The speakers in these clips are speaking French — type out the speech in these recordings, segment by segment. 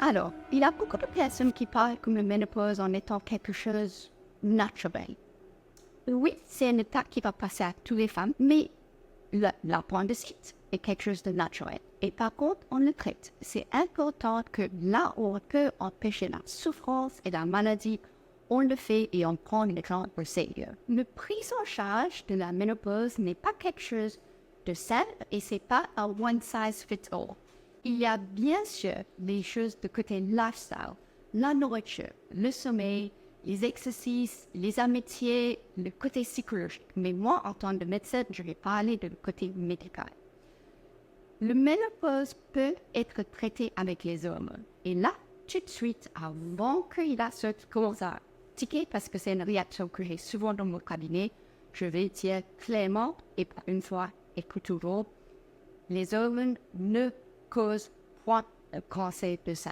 Alors, il y a beaucoup de personnes qui parlent comme la ménopause en étant quelque chose de naturel. Oui, c'est un état qui va passer à toutes les femmes, mais la point de suite est quelque chose de naturel. Et par contre, on le traite. C'est important que là où on peut empêcher la souffrance et la maladie, on le fait et on prend les gens au sérieux. La prise en charge de la ménopause n'est pas quelque chose de simple et c'est pas un one size fits all. Il y a bien sûr des choses de côté lifestyle, la nourriture, le sommeil, les exercices, les amitiés, le côté psychologique. Mais moi, en tant que médecin, je vais parler de le côté médical. Le ménopause peut être traité avec les hormones. Et là, tout de suite, avant qu'il a commence à tiquer, parce que c'est une réaction que j'ai souvent dans mon cabinet, je vais dire clairement, et pour une fois et pour toujours, les hormones ne causent point le cancer de sein.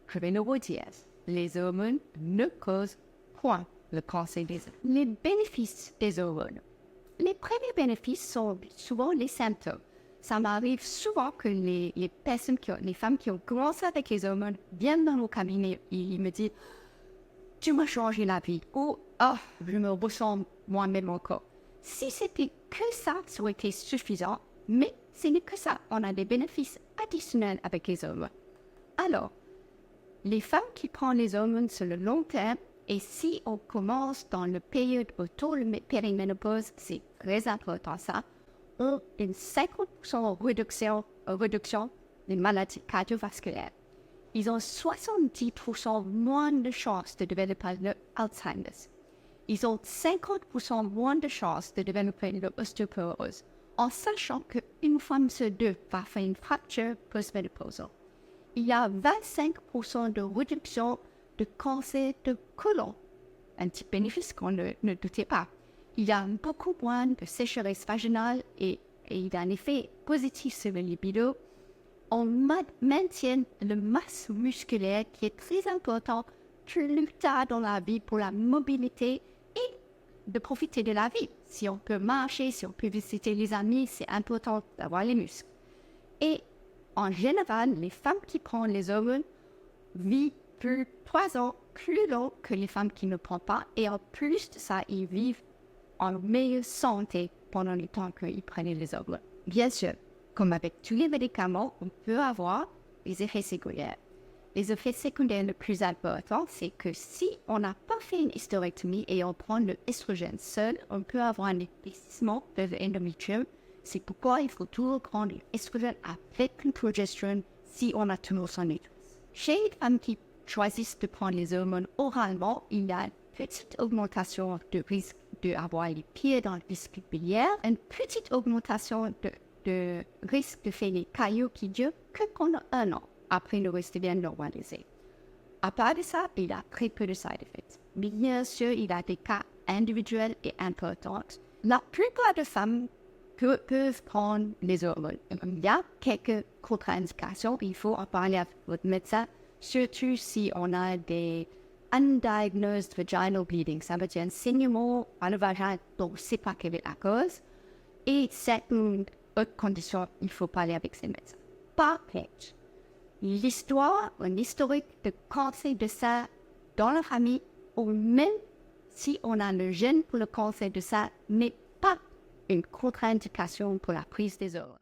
Je vais le redire, les hormones ne causent point le cancer des sein. Les bénéfices des hormones. Les premiers bénéfices sont souvent les symptômes. Ça m'arrive souvent que les femmes qui ont commencé avec les hormones viennent dans mon cabinet et ils me disent « Tu m'as changé la vie » ou « Oh, je me ressens moi-même encore ». Si c'était que ça aurait été suffisant, mais ce n'est que ça. On a des bénéfices additionnels avec les hormones. Alors, les femmes qui prennent les hormones sur le long terme, et si on commence dans le période autour de la périménopause, c'est très important ça, ont une 50% réduction des maladies cardiovasculaires. Ils ont 70% moins de chances de développer l'Alzheimer's. Ils ont 50% moins de chances de développer l'ostéoporose, en sachant qu'une femme sur deux va faire une fracture post-ménopausale. Il y a 25% de réduction de cancer de côlon, un petit bénéfice qu'on ne doutait pas. Il y a beaucoup moins de sécheresse vaginale et il y a un effet positif sur le libido. On maintient la masse musculaire qui est très important plus tard dans la vie pour la mobilité et de profiter de la vie. Si on peut marcher, si on peut visiter les amis, c'est important d'avoir les muscles. Et en général, les femmes qui prennent les hormones vivent plus 3 ans plus long que les femmes qui ne prennent pas. Et en plus de ça, ils vivent en meilleure santé pendant le temps qu'ils prennent les hormones. Bien sûr, comme avec tous les médicaments, on peut avoir des effets secondaires. Les effets secondaires les plus importants, c'est que si on n'a pas fait une hystérectomie et on prend l'estrogène seul, on peut avoir un épaississement de l'endométrium. C'est pourquoi il faut toujours prendre l'estrogène avec une progestérone si on a toujours son utérus. Chez les femmes qui choisissent de prendre les hormones oralement, il y a une petite augmentation de risque d'avoir les pieds dans le vésicule, une petite augmentation de risque de faire les caillots qui durent que pendant 1 an. Après, le reste devient normalisé. À part de ça, il y a très peu de side effects. Mais bien sûr, il y a des cas individuels et importants. La plupart des femmes peuvent prendre les hormones. Il y a quelques contre-indications. Il faut en parler avec votre médecin, surtout si on a des undiagnosed vaginal bleeding. Ça veut dire un saignement à le vagin dont on ne sait pas quelle est la cause. Et certaines autres conditions, il faut parler avec ses médecins. Par contre, un historique de cancer de sein dans la famille, ou même si on a le gène pour le cancer de sein, n'est pas une contre-indication pour la prise des hormones.